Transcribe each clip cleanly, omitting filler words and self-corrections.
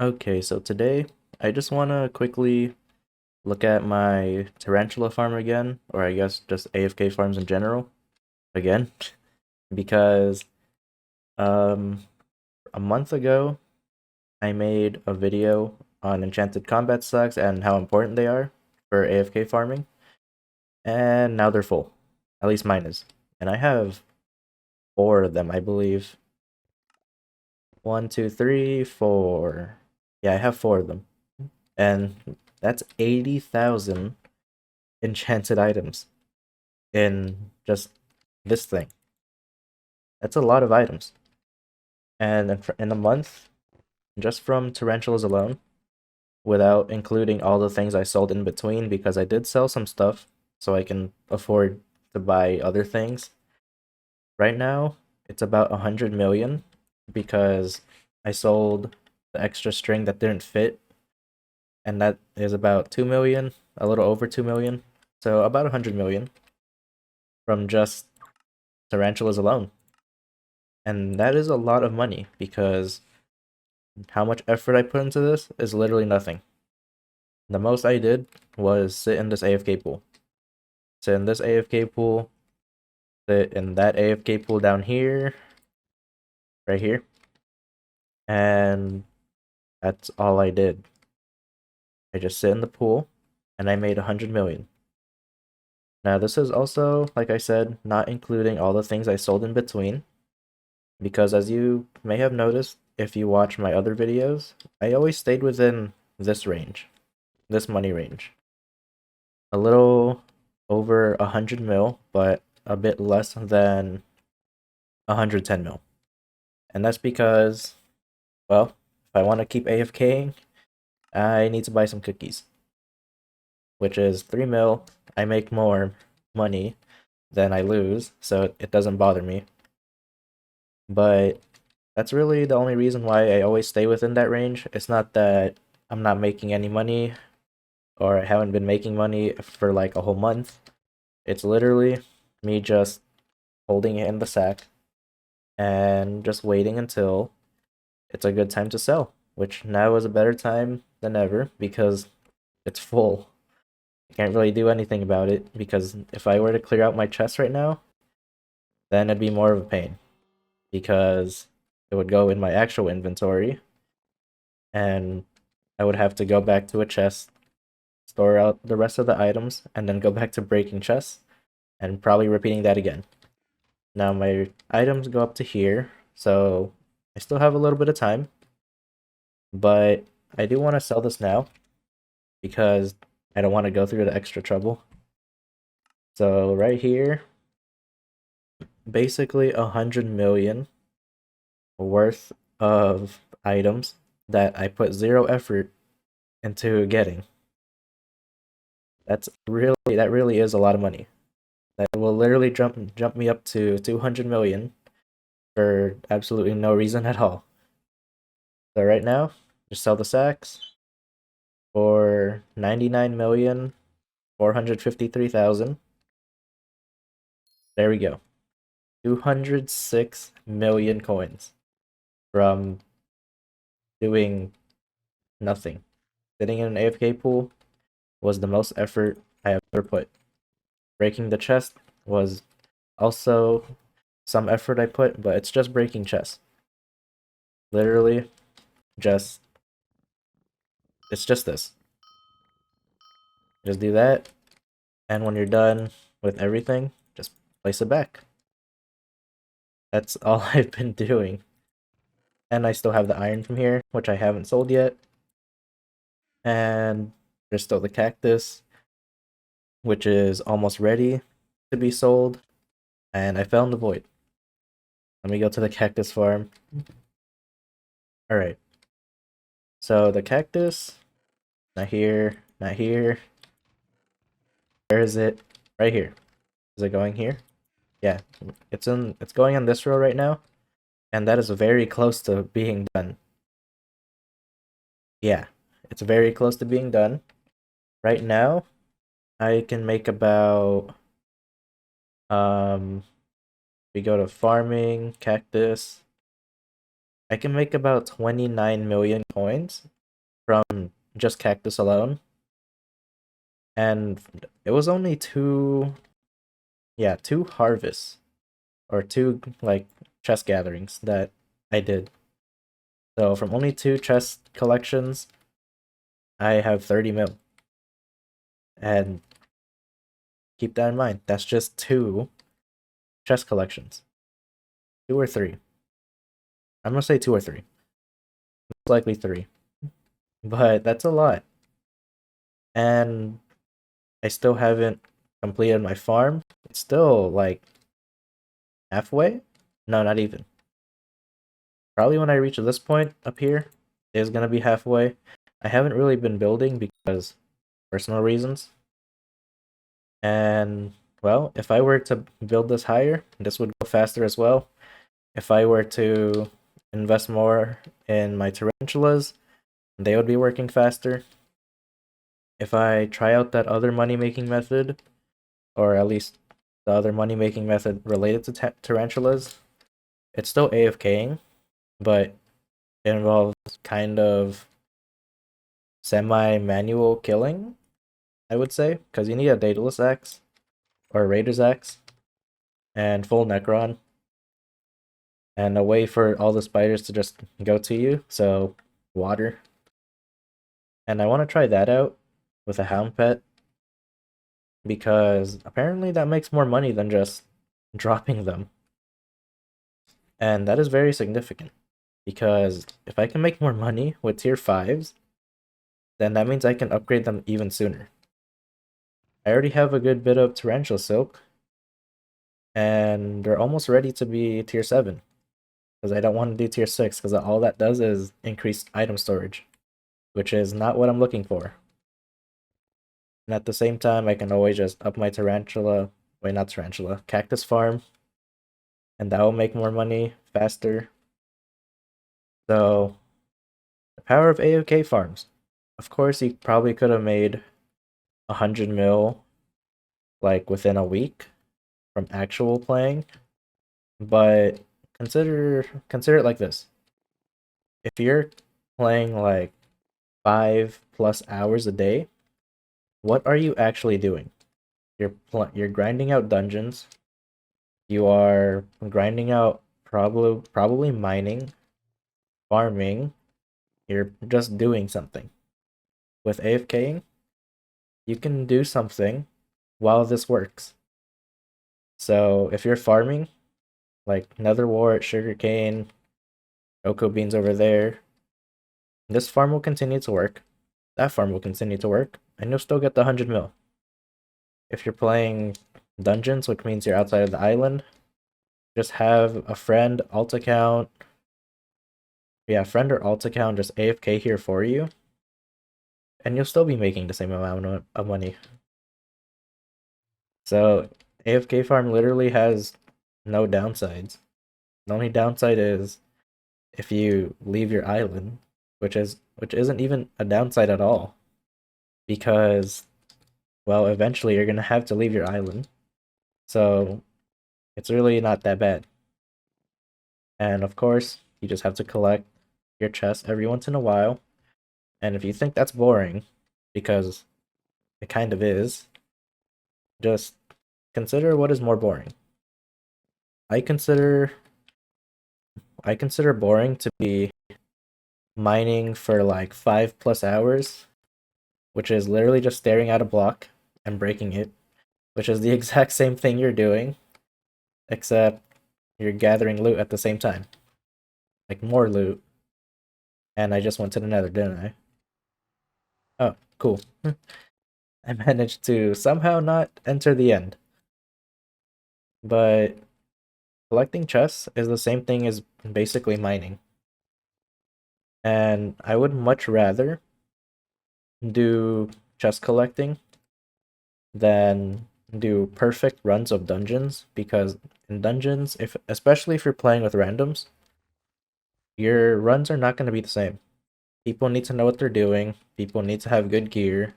Okay, so today I just want to quickly look at my Tarantula farm again, or I guess just AFK farms in general again, because um a month ago I made a video on enchanted combat stocks and how important they are for AFK farming, and now they're full. At least mine is. And I have four of them, I believe. One, two, three, four. Yeah, I have four of them. And that's 80,000 enchanted items in just this thing. That's a lot of items. And in a month, just from tarantulas alone, without including all the things I sold in between, because I did sell some stuff so I can afford to buy other things. Right now, it's about 100 million because I sold the extra string that didn't fit, and that is about 2 million, a little over 2 million. So about 100 million from just tarantulas alone. And that is a lot of money because how much effort I put into this is literally nothing. The most I did was sit in this AFK pool. Sit in this AFK pool, sit in that AFK pool down here, right here. And that's all I did. I just sit in the pool and I made 100 million. Now this is also, like I said, not including all the things I sold in between. Because as you may have noticed, if you watch my other videos, I always stayed within this range. This money range. A little over 100 mil, but a bit less than 110 mil. And that's because, well, if I want to keep AFKing, I need to buy some cookies, which is 3 mil. I make more money than I lose, so it doesn't bother me. But that's really the only reason why I always stay within that range. It's not that I'm not making any money or I haven't been making money for like a whole month. It's literally me just holding it in the sack and just waiting until it's a good time to sell, which now is a better time than ever because it's full. I can't really do anything about it because if I were to clear out my chest right now, then it'd be more of a pain because it would go in my actual inventory and I would have to go back to a chest, store out the rest of the items, and then go back to breaking chests and probably repeating that again. Now my items go up to here, so I still have a little bit of time, but I do want to sell this now because I don't want to go through the extra trouble. So right here, basically 100 million worth of items that I put zero effort into getting. That really is a lot of money. That will literally jump me up to 200 million for absolutely no reason at all. So right now, just sell the sacks for 99,453,000. There we go. 206 million coins from doing nothing. Sitting in an AFK pool was the most effort I have ever put. Breaking the chest was also some effort I put, but it's just breaking chests. Literally, just it's just this. Just do that, and when you're done with everything, just place it back. That's all I've been doing. And I still have the iron from here, which I haven't sold yet. And there's still the cactus, which is almost ready to be sold. And I fell in the void. Let me go to the cactus farm. Alright. So the cactus, not here, not here. Where is it? Right here. Is it going here? Yeah, it's going on this row right now. And that is very close to being done. Yeah, it's very close to being done. Right now, I can make about we go to farming, cactus. I can make about 29 million coins from just cactus alone. And it was only two harvests or two like chest gatherings that I did. So from only two chest collections, I have 30 mil. And keep that in mind. That's just two chest collections. Two or three. I'm gonna say two or three. Most likely three. But that's a lot. And I still haven't completed my farm. It's still like halfway? No, not even. Probably when I reach this point up here is gonna be halfway. I haven't really been building because personal reasons. And well, if I were to build this higher, this would go faster as well. If I were to invest more in my tarantulas, they would be working faster. If I try out that other money making method, or at least the other money making method related to tarantulas, it's still AFKing, but it involves kind of semi-manual killing, I would say, because you need a Daedalus axe or a Raider's axe and full Necron and a way for all the spiders to just go to you, so water. And I want to try that out with a Hound Pet because apparently that makes more money than just dropping them. And that is very significant because if I can make more money with tier 5s, then that means I can upgrade them even sooner. I already have a good bit of Tarantula Silk, and they're almost ready to be tier 7 because I don't want to do tier 6 because all that does is increase item storage, which is not what I'm looking for. And at the same time, I can always just up my cactus farm, and that will make more money faster. So, the power of AFK farms. Of course, you probably could have made 100 mil like within a week from actual playing, but consider it like this. If you're playing like 5+ hours a day, what are you actually doing? You're grinding out dungeons. You are grinding out probably mining, farming. You're just doing something. With AFKing, you can do something while this works. So if you're farming, like nether wart, sugarcane, cocoa beans over there, this farm will continue to work. That farm will continue to work, and you'll still get the 100 mil. If you're playing dungeons, which means you're outside of the island, just have a friend, alt account. Yeah, friend or alt account just AFK here for you, and you'll still be making the same amount of money. So AFK farm literally has no downsides. The only downside is if you leave your island, which isn't even a downside at all, because well, eventually you're gonna have to leave your island. So it's really not that bad. And of course, you just have to collect your chest every once in a while. And if you think that's boring, because it kind of is, just consider what is more boring. I consider boring to be mining for like 5+ hours, which is literally just staring at a block and breaking it, which is the exact same thing you're doing, except you're gathering loot at the same time. Like more loot. And I just went to the nether, didn't I? Oh, cool. I managed to somehow not enter the end. But collecting chests is the same thing as basically mining. And I would much rather do chest collecting than do perfect runs of dungeons, because in dungeons, especially if you're playing with randoms, your runs are not going to be the same. People need to know what they're doing. People need to have good gear.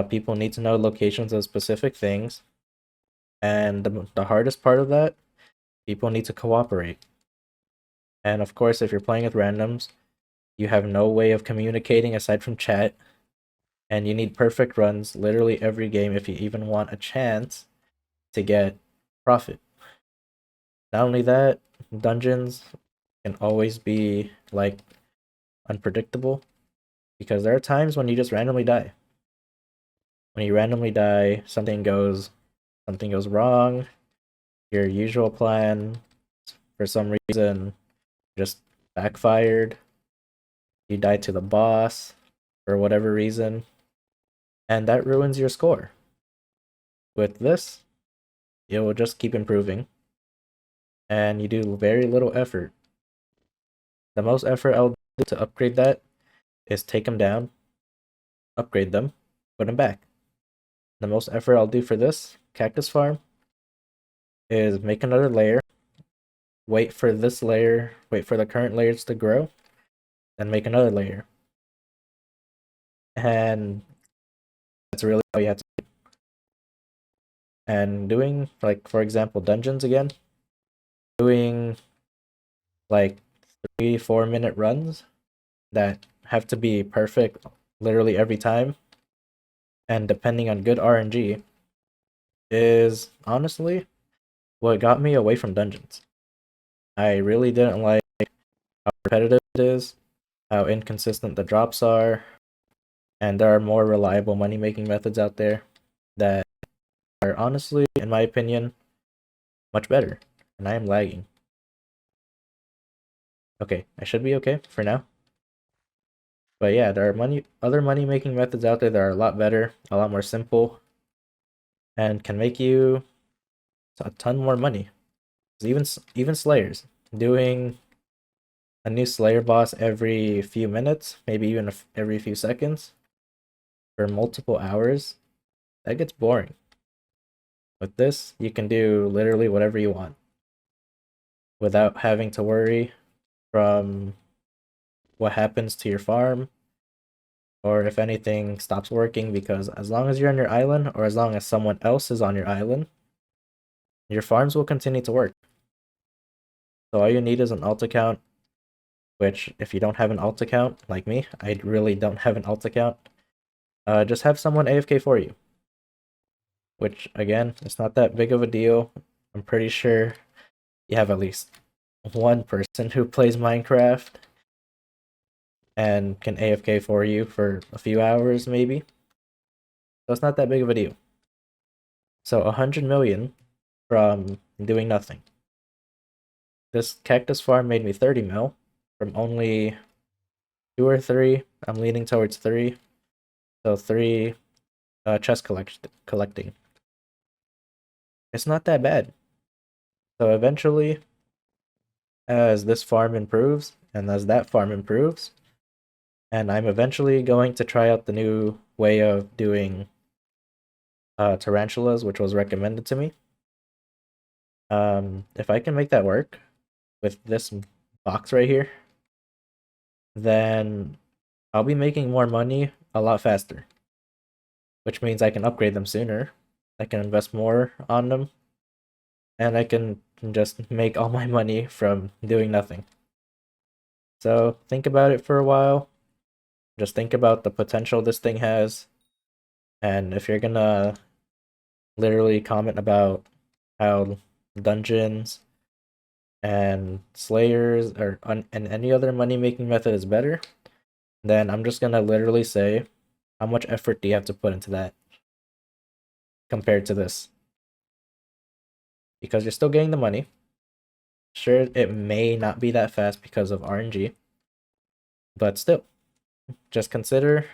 People need to know locations of specific things. And the hardest part of that, people need to cooperate. And of course, if you're playing with randoms, you have no way of communicating aside from chat, and you need perfect runs literally every game if you even want a chance to get profit. Not only that, dungeons can always be like unpredictable because there are times when you just randomly die. When you randomly die, something goes wrong. Your usual plan for some reason just backfired. You die to the boss for whatever reason, and that ruins your score. With this, it will just keep improving, and you do very little effort. The most effort I'll do to upgrade that is take them down, upgrade them, put them back. The most effort I'll do for this cactus farm is make another layer, wait for this layer, wait for the current layers to grow, then make another layer. And that's really all you have to do. And doing, like, for example, dungeons again, doing like 3-4 minute runs that have to be perfect literally every time, and depending on good RNG, is honestly what got me away from dungeons. I really didn't like how repetitive it is, how inconsistent the drops are, and there are more reliable money making methods out there that are honestly, in my opinion, much better. And I am lagging. Okay, I should be okay for now. But yeah, there are other money making methods out there that are a lot better, a lot more simple, and can make you a ton more money. Even Slayers doing a new Slayer boss every few minutes, maybe even every few seconds, for multiple hours, that gets boring. With this, you can do literally whatever you want without having to worry from what happens to your farm or if anything stops working, because as long as you're on your island or as long as someone else is on your island, your farms will continue to work. So all you need is an alt account, which if you don't have an alt account, like me, I really don't have an alt account, just have someone AFK for you. Which, again, it's not that big of a deal. I'm pretty sure you have at least one person who plays Minecraft and can AFK for you for a few hours, maybe. So it's not that big of a deal. So 100 million from doing nothing. This cactus farm made me 30 mil from only 2 or 3. I'm leaning towards 3. So 3 chest collecting. It's not that bad. So eventually, as this farm improves and as that farm improves, and I'm eventually going to try out the new way of doing tarantulas, which was recommended to me. If I can make that work with this box right here, then I'll be making more money a lot faster, which means I can upgrade them sooner. I can invest more on them, and I can just make all my money from doing nothing. So think about it for a while. Just think about the potential this thing has. And if you're gonna literally comment about how dungeons and slayers and any other money making method is better, then I'm just gonna literally say, how much effort do you have to put into that compared to this? Because you're still getting the money. Sure, it may not be that fast because of RNG, but still, just consider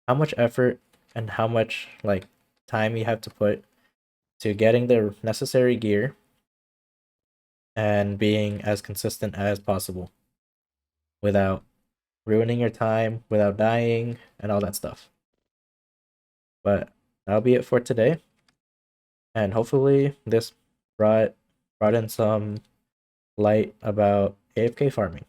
how much effort and how much like time you have to put to getting the necessary gear and being as consistent as possible without ruining your time, without dying, and all that stuff. But that'll be it for today. And hopefully this brought in some light about AFK farming.